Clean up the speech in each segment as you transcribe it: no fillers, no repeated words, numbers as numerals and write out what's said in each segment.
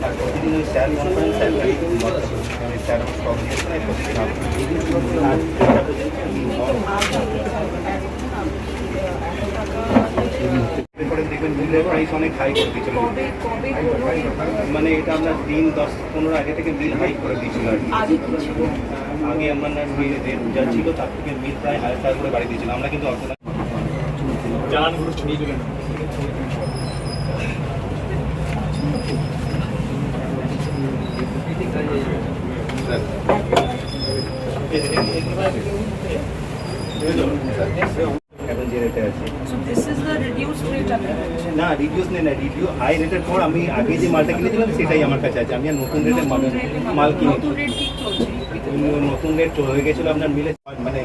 আর প্রতিদিন ওই স্যার মনে করেন স্যার স্যার আমার স্টক দিয়েছে না প্রতিদিন দেখবেন মিলের প্রাইস অনেক হাই করে দিয়েছিল, মানে এটা আমরা দিন 10-15 আগে থেকে মিল হাই করে দিয়েছিল আর কি। আগে আমরা না রেট যা ছিল তার থেকে মিল প্রায় 1000 টাকা করে বাড়িয়ে দিয়েছিল, আমরা কিন্তু অল্প জ্বালানিগুলো ছড়িয়ে দেবেন। এখন যে রেটে আছে না রিডিউস নেই না, রিডিউ হাই রেটের পর আমি আগে যে মালটা কিনেছিলাম সেটাই আমার কাছে আছে। আমি আর নতুন রেটের মাল কিনি, নতুন রেট হয়ে গেছিলো আপনার মিলে, মানে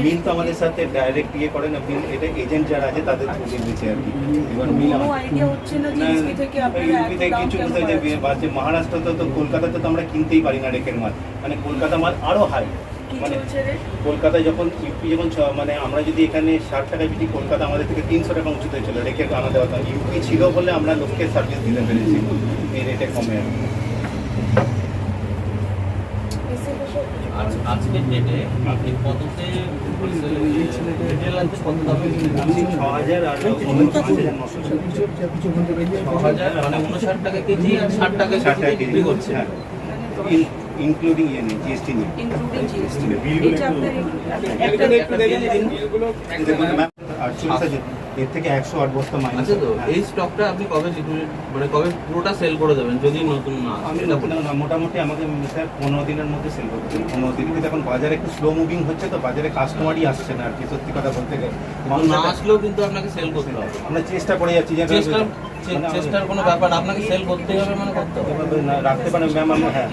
মিল তো আমাদের সাথে ডাইরেক্ট ইয়ে করে না, মিল এটা এজেন্ট যারা আছে তাদের থ্রুতে দিচ্ছে আর কি। এবার মিল ইউপি থেকে কিছু বুঝতে যে মহারাষ্ট্রতে তো কলকাতাতে তো আমরা কিনতেই পারি না রেকের মাল, মানে কলকাতা মাল আরও হাই। মানে কলকাতায় যখন ইউপি যখন মানে আমরা যদি এখানে 60 টাকায় বিক্রি, কলকাতা আমাদের থেকে 300 টাকা উঁচুতে ছিল রেখে আনা দেওয়া। ইউপি ছিল বলে আমরা লোককে সার্ভিস দিতে পেরেছি এই রেটে কমে। আজকের ডেটে কততে রিটেল আছে, কত দামে? 6000 আর 6000 মানে 59 টাকা কেজি আর 60 টাকা বিক্রি করছে। হ্যাঁ, ইনক্লুডিং ইয়ে নেই, জিএসটি নেই। এর থেকে 108 বস্তা মাইনাস। আচ্ছা, তো এই স্টকটা আপনি কবে মানে কবে পুরোটা সেল করে দেবেন যদি নতুন না আসে? মোটামুটি আমাকে স্যার 15 দিনের মধ্যে সেল করতে হবে। 15 দিন, কিন্তু এখন বাজারে একটু স্লো মুভিং হচ্ছে, তো বাজারে কাস্টমারই আসছে না আর কি, সত্যি কথা বলতে গেলে। মানুষ না আসলেও কিন্তু আপনাকে সেল করতে হবে। আমরা চেষ্টা করে যাচ্ছি, চেষ্টার কোনো ব্যাপার, আপনাকে সেল করতে হবে, মানে করতে হবে, রাখতে পারেন ম্যাম। আমরা হ্যাঁ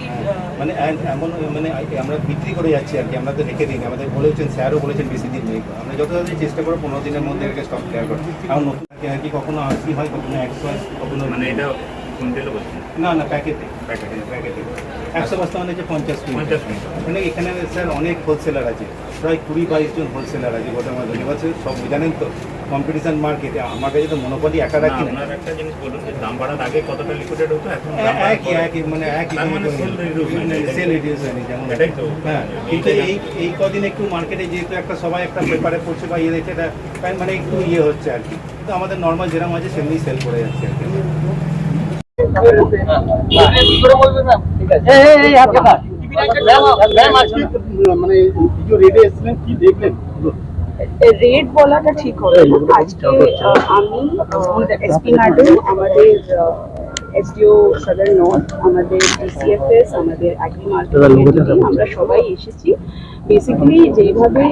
মানে এমন মানে আমরা বিক্রি করে যাচ্ছি আর কি, আমরা তো রেখে দিই। আমাদের বলেছেন, স্যারও বলেছেন বেশি দিন নেই, আমরা যত চেষ্টা করবো 15 দিনের মধ্যে এটাকে স্টক ক্লিয়ার করি। এখন নতুন আর কি কখনো 80 হয়, কখনো 100 হয়, কখনো মানে এটা কুইন্টালে বলছেন না না প্যাকেটে 100 বস্তা মানে হচ্ছে 50 মানে এখানে স্যার অনেক হোলসেলার আছে, প্রায় 20-22 জন হোলসেলার আছে গোটা আমাদের। এবার সব জানেন তো কম্পিটিশন মার্কেটে, আমার কাছে তো মনোপলি একা রাখি না। আপনার একটা জিনিস বলুন যে দাম বাড়ার আগে কতটা লিকুইডেড হতো, এখন একই মানে সেল রিডিউস হয়নি যেমন। এটাই তো হ্যাঁ, কিন্তু এই কদিন একটু মার্কেটে যেহেতু একটা সবাই একটা পেপারে পড়ছে বা ইয়ে দেখছে, এটা মানে একটু ইয়ে হচ্ছে আর কি। তো আমাদের নর্মাল যেরকম আছে সেমনি সেল করে যাচ্ছে আর কি। রেট বলাটা ঠিক হবে না। আজকে আমি এসপি ম্যাডাম, আমাদের এসডিও সাদার্ন নর্থ, আমাদের ডিসিএফএস, আমাদের অ্যাগ্রি মার্কেটিং, আমরা সবাই এসেছি। বেসিক্যালি যেইভাবে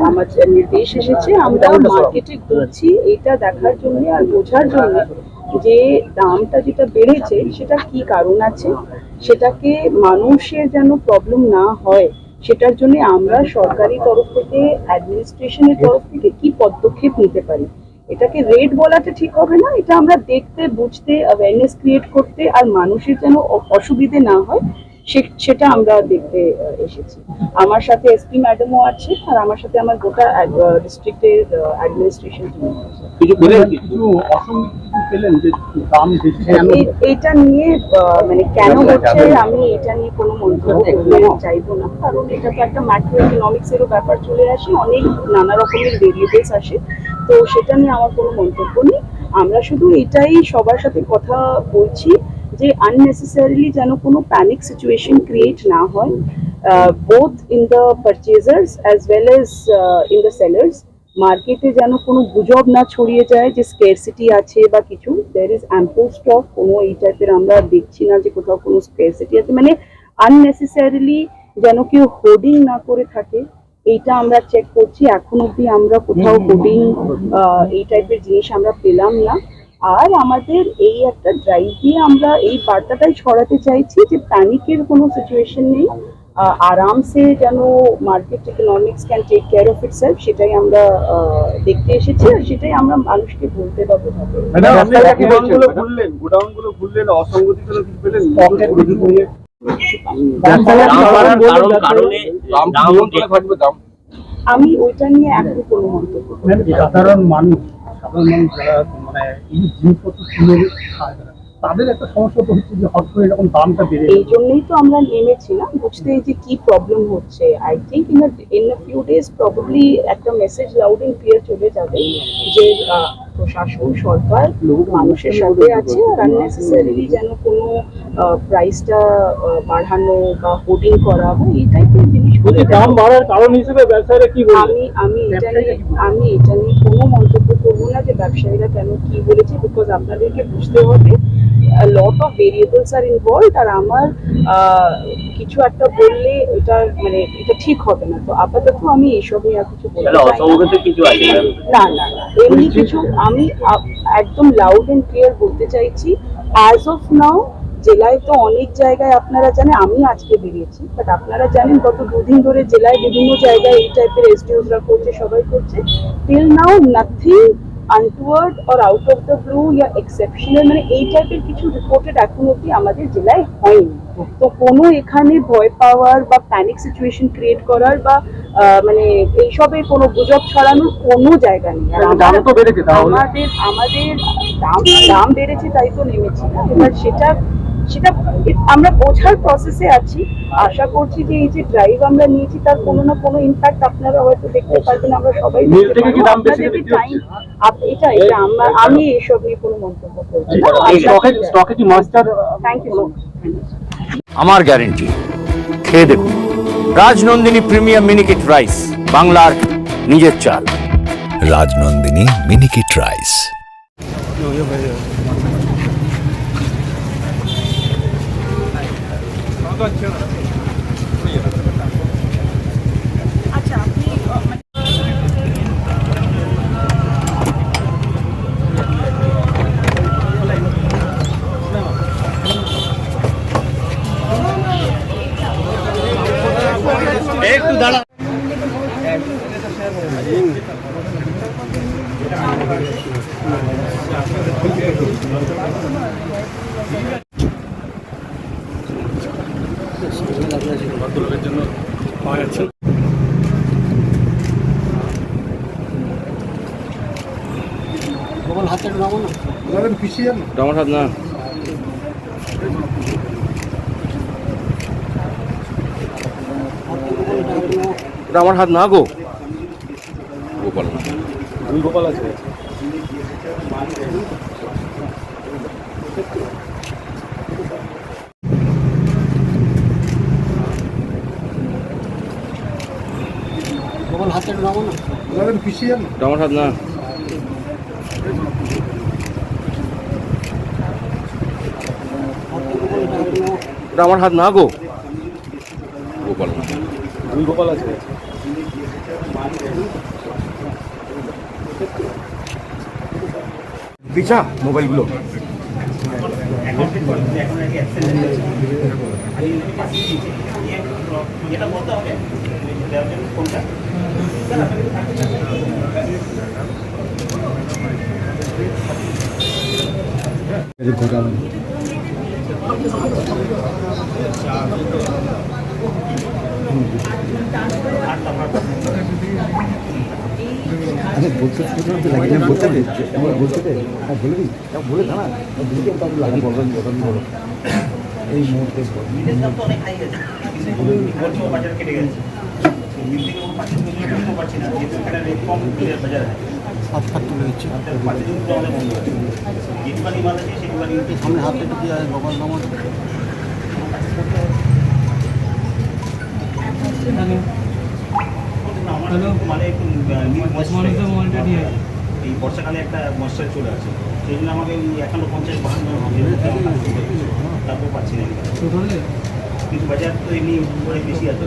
আমাদের নির্দেশ এসেছে, আমরা মার্কেটে ঘুরছি এটা দেখার জন্য আর বোঝার জন্য যে দামটা যেটা বেড়েছে সেটা কি কারণ আছে, সেটাকে মানুষের যেন প্রবলেম না হয় সেটার জন্য আমরা সরকারি তরফ থেকে, অ্যাডমিনিস্ট্রেশনের তরফ থেকে কি পদক্ষেপ নিতে পারি। এটাকে রেট বলাটা ঠিক হবে না, এটা আমরা দেখতে বুঝতে, অ্যাওয়ারনেস ক্রিয়েট করতে আর মানুষের যেন অসুবিধে না হয় সেটা আমরা দেখতে এসেছি। আমার সাথে এসপি ম্যাডামও আছে আর আমার সাথে আমার গোটা ডিস্ট্রিক্টের অ্যাডমিনিস্ট্রেশন টিম আছে। এটা নিয়ে মানে কেন হচ্ছে আমি এটা নিয়ে কোনো মন্তব্য করতে চাইবো না, কারণ এটা তো একটা ম্যাক্রো ইকোনমিক্সেরও ব্যাপার চলে আসে, অনেক নানা রকমের ভেরিয়েবলস আসে, তো সেটা নিয়ে আমার কোনো মন্তব্য নেই। আমরা শুধু এটাই সবার সাথে কথা বলছি যে আননেসেসারিলি যেন কোনো প্যানিক সিচুয়েশন ক্রিয়েট না হয়, both in the purchasers as well as in the sellers. মার্কেটে যেন কোনো গুজব না ছড়িয়ে যায় যে স্কেরসিটি আছে বা কিছু। দেয়ার ইজ অ্যাম্পল স্টক, কোনো এই টাইপের আমরা দেখছি না যে কোথাও কোনো স্কেরসিটি আছে, মানে আননেসেসারিলি যেন কেউ হোর্ডিং না করে থাকে, এইটা আমরা চেক করছি। এখন অবধি আমরা কোথাও হোর্ডিং এই টাইপের জিনিস আমরা পেলাম না। আর আমাদের এই একটা ড্রাইভ দিয়ে আমরা এই বার্তাটাই ছড়াতে চাইছি যে প্যানিকের কোনো সিচুয়েশন নেই, আরাম সে যেন market economics can take care of itself, সেটাই আমরা দেখতে এসেছি আর সেটাই আমরা মানুষকে বলতে বা বোঝাতে। আমি ওইটা নিয়ে এখন কোনো মন্তব্য করতে পারবো না। সাধারণ মানুষ যারা মানে এই জিনিসপত্র কিনে খায় তাদের একটা সমস্যা তো হচ্ছে যে হট করে এরকম দামটা বেড়ে এই জন্যই তো আমরা নেমেছিলাম বুঝতে, যে কি প্রবলেম হচ্ছে। I think in a few days probably একটা মেসেজ লাউড এন্ড ক্লিয়ার চলে যাবে যে প্রশাসন সরকার মানুষের সাথে আছে, আর আননেসেসারিলি যেন কোনো প্রাইসটা বাড়ানো বা হোর্ডিং করা হয় এই টাইপের জিনিসগুলো। দাম বাড়ার কারণ হিসেবে ব্যবসায়ীরা কি বলছে? আমি এটা নিয়ে কোনো মন্তব্য করবো না যে ব্যবসায়ীরা কেন কি বলেছে, বিকজ আপনাদেরকে বুঝতে হবে a lot of variables are involved, আর আমার কিছু একটা বললে এটা মানে এটা ঠিক হবে না। তো আপাতত আমি এইসব নিয়ে আর কিছু বলতে চাই না। না এমনি কিছু আমি একদম লাউড এন্ড ক্লিয়ার বলতে চাইছি, অ্যাজ অফ নাও জেলায় তো অনেক জায়গায় আপনারা জানেন, আমি আজকে বেরিয়েছি বাট আপনারা জানেন গত দুদিন ধরে জেলায় বিভিন্ন জায়গায় এই টাইপের এসডিওসরা করছে, সবাই করছে। Till now nothing untoward or out of the blue yeah exceptional মানে এই টাইপের কিছু রিপোর্টেড এখন অব্দি আমাদের জেলায় হয়নি। তো কোনো এখানে ভয় পাওয়ার বা প্যানিক সিচুয়েশন ক্রিয়েট করার বা মানে এইসবের কোনো গুজব ছড়ানোর কোনো জায়গা নেই। আর দাম তো বেড়েছে, আমাদের দাম বেড়েছে তাই তো নেমেছি না। এবার সেটা আমরা বোঝার প্রসেসে আছি। আশা করছি যে এই যে ড্রাইভ আমরা নিয়েছি তার কোনো না কোনো ইম্প্যাক্ট আপনারা হয়তো দেখতে পারবেন, আমরা সবাই দেখতে পারবো। আপনাদেরকে টাইম এটা আমি এসব নিয়ে কোনো মন্তব্য করবো না। Thank you. আমার গ্যারেন্টি খেয়ে দেখুন রাজনন্দিনী প্রিমিয়াম মিনিকেট রাইস, বাংলার নিজের চাল। রাজনন্দিনী মিনিকেট রাইস। আমার হাত না আমার হাত না গো গোপাল না গোপাল আছে। আমার হাত না আমার হাত না গো গোপাল না গোপাল আছে। পিছা মোবাইলগুলো এটা বলতে হবে কোনটা এই মুহূর্তে অনেক হাই গেছে বাজার কেটে গেছে পাচ্ছি না যেহেতু এখানে রেট কম বাজারে তুলে দিচ্ছে আমাদের বন্ধ আছে যেটুকানি মাল আছে সেটুকানি সামনে হাত থেকে দিয়ে গোপাল নাম মানে একটু এই বর্ষাকালে একটা মশার চলে আছে সেই জন্য আমাকে ওই 150-52 তারপর পাচ্ছি না কিন্তু বাজার তো এমনি উপরে বেশি আছে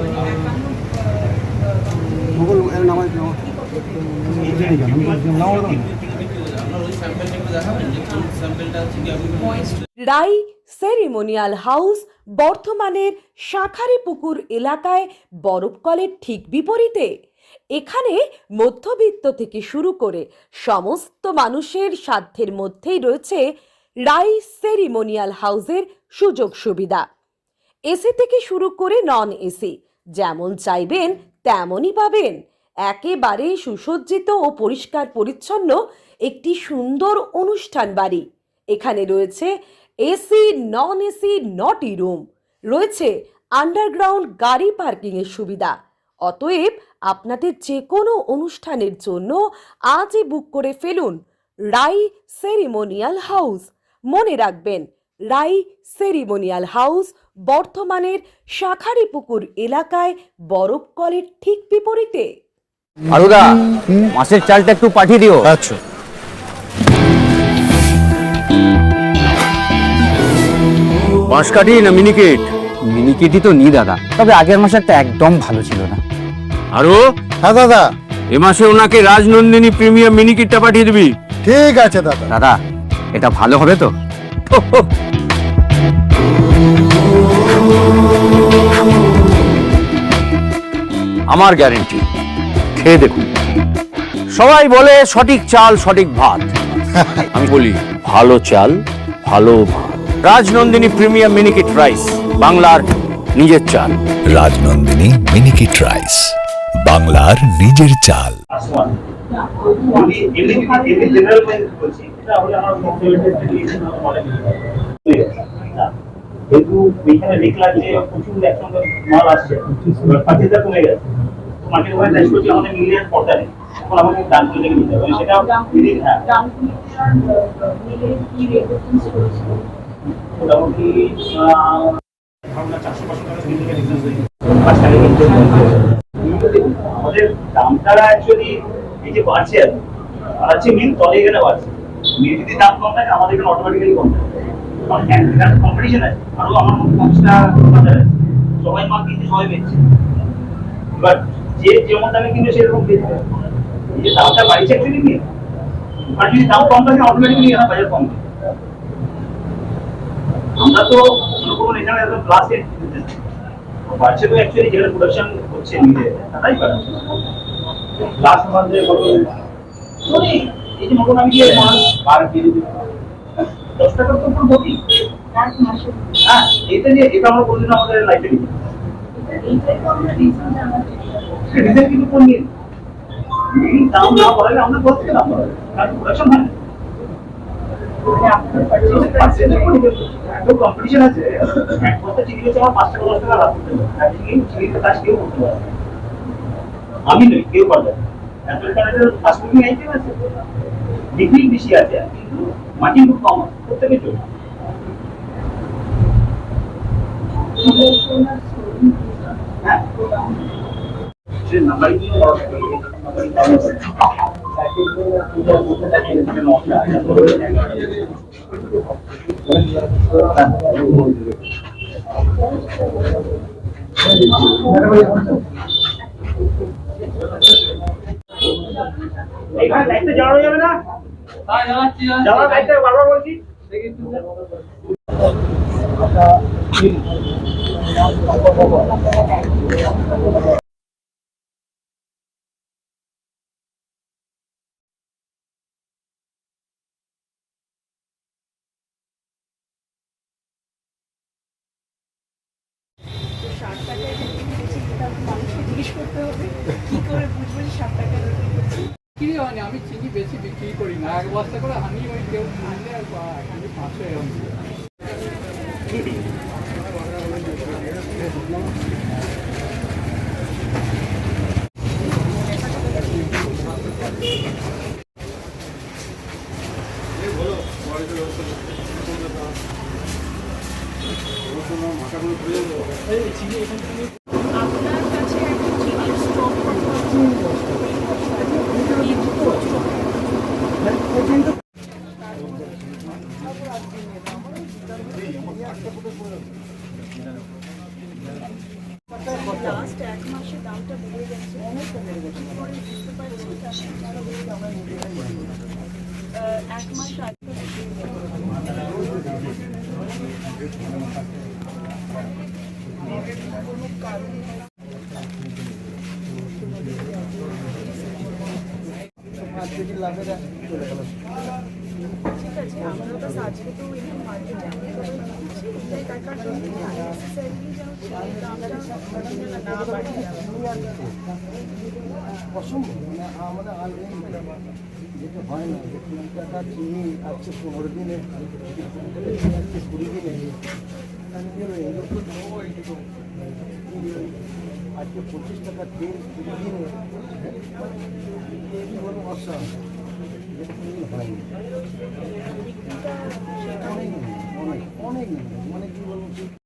রাই সেরিমোনিয়াল হাউস বর্ধমানের শাঁখারীপুকুর এলাকায় বরফকলের ঠিক বিপরীতে। এখানে মধ্যবিত্ত থেকে শুরু করে সমস্ত মানুষের সাধ্যের মধ্যেই রয়েছে রাই সেরিমোনিয়াল হাউসের সুযোগ সুবিধা। এসি থেকে শুরু করে নন এসি যেমন চাইবেন তেমনই পাবেন। একেবারে সুসজ্জিত ও পরিষ্কার পরিচ্ছন্ন একটি সুন্দর অনুষ্ঠান বাড়ি। এখানে রয়েছে এসি, নন এসি, নটি রুম, রয়েছে আন্ডারগ্রাউন্ড গাড়ি পার্কিংয়ের সুবিধা। অতএব আপনাদের যে কোনো অনুষ্ঠানের জন্য আজই বুক করে ফেলুন রাই সেরিমোনিয়াল হাউস। মনে রাখবেন, রাই সেরিমোনিয়াল হাউস বর্ধমানের শাঁখারীপুকুর এলাকায় বরফকলের ঠিক বিপরীতে। আলুদা, মাছের চালটা একটু পাঠিয়ে দিও। আচ্ছা। বাঁশকাঠি না মিনিকেট? মিনিকেটই তো নি দাদা, তবে আগের মাসেরটা একদম ভালো ছিল না। আরো হ্যাঁ দাদা, এ মাসে ওনাকে রাজনন্দিনী প্রিমিয়াম মিনিকেটটা পাঠিয়ে দিবি। ঠিক আছে দাদা। দাদা, এটা ভালো হবে তো? আমার গ্যারেন্টি, খেয়ে দেখুন। সবাই বলে সঠিক চাল সঠিক ভাত, আমি বলি ভালো চাল ভালো ভাত। রাজনন্দিনী প্রিমিয়াম মিনিকেট রাইস, বাংলার নিজের চাল। রাজনন্দিনী মিনিকেট রাইস, বাংলার নিজের চাল। আসমান আমি এমনি জেনারেল পয়েন্ট বলছি, এটা হলে আমার মনে যেহেতু ওইখানে দেখলাম যে প্রচুর একসঙ্গে মাল আসছে, পার্চেসটা কমে গেছে, তো মার্কেট ওয়াইজ চাষ করছি, আমাদের মিলিয়ন পর্দা নেই, এখন আমাকে দাম করে দেখে নিতে হবে সেটা। হ্যাঁ, মোটামুটি 400-500 টাকা কিনতে ডিফারেন্স হয়ে আমাদের দামটা অ্যাকচুয়ালি এই যে বাড়ছে আর হচ্ছে মিল তলে এখানে বাড়ছে। মিল যদি দাম কম থাকে আমাদের এখানে অটোমেটিক্যালি কম থাকে, কারণ এখানে কম্পিটিশন আছে। আরো আমার মতো 5টা বাজার আছে, সবাই মাল কিনতে সবাই বেচছে, এবার যে যেমন দামে কিনবে সেরকম বেচবে। এই যে দামটা বাড়ছে অ্যাকচুয়ালি মিল, আর যদি দাম কম থাকে অটোমেটিক্যালি এখানে বাজার কম থাকে। আমরা তো কোনো এখানে একদম ক্লাসে বাড়ছে, তো অ্যাকচুয়ালি যেখানে প্রোডাকশন হচ্ছে মিলে তাই বাড়ছে। লাস্ট মান্থে এই যে মতন আমি যে বার কেজি 10 টাকার তো পুরো বটি। হ্যাঁ, এটা যে এটা আমরা কোনদিন আমাদের লাইফে নিই, ডিজাইন কিন্তু কোন নিয়ে দাম না বাড়ালে আমরা কোথা থেকে দাম বাড়াবো, কারণ প্রোডাকশন হয় না। কম্পিটিশন আছে, এক বস্তা চিনি হচ্ছে আমার 5 টাকা 10 টাকা লাভ করতে হবে, আর চিনিতে কাজ কেউ করতে পারে, আমি নই, কেউ পারবে না। ফাস্ট ফুডিং আইটেম আছে, বিক্রি বেশি আছে, কিন্তু মার্জিন খুব কম আছে প্রত্যেকের জন্য। হ্যাঁ, সে নাম্বারিং এখানে লাইটটা জ্বালানো যাবে না? জ্বালানো লাইটটা বারবার বলছি। বিক্রি হয়নি, আমি চিনি বেশি বিক্রি করি না, 1 বস্তা করে আমি ওই কেউ আনলে আর 500 এরকম। আপনার কাছে একটা চিনির স্টক কত আছে? লাস্ট 1 মাসে দামটা বেড়ে গেছে, অনেক কমে গেছে, বুঝতে পারছি। 1 মাস আগে কোনো কারণ ঠিক আছে, আমরা তো আজকে তো এরকম মার্কেটে আমরা সবাই কিনছি এই টাকার জন্য আননেসেসারিলি যেন দামটা না বাড়িয়ে যাবে। অসম্ভব মানে আমাদের যেটা হয় না যে 3 টাকা চিনি আজকে 15 দিনে আজকে 20 দিনে আজকে 25 টাকা তেল 20 দিনে এই বড় অসম্ভব যেটা কোনো হয়নি অনেক অনেক অনেক মানে কি বলবো